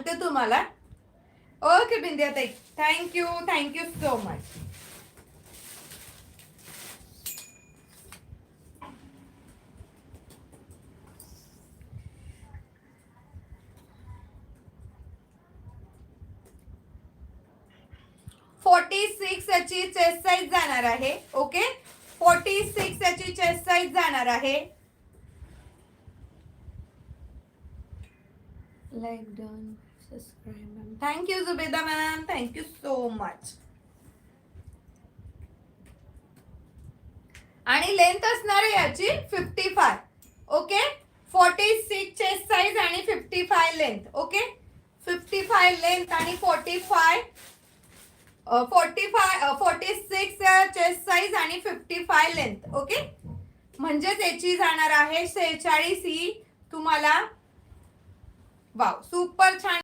सांगते तुम्हाला. ओके बिंदियाताई, थँक्यू सो मच. ची चेस्ट साईज जाणार आहे. ओके, 46 ची चेस्ट साईज जाणार आहे. Like done, subscribe ma'am. Thank you Zubeda ma'am, thank you so much. आणि लेंथ असणार आहे याची 55. ओके, 46 चेस्ट साईज आणि 55 लेंथ. ओके, 55 लेंथ आणि 46 चेस्ट साईज आणि 55 लेंथ. ओके, म्हणजेच याची जाणार आहे 46 ही तुम्हाला. वाव, सुपर छान.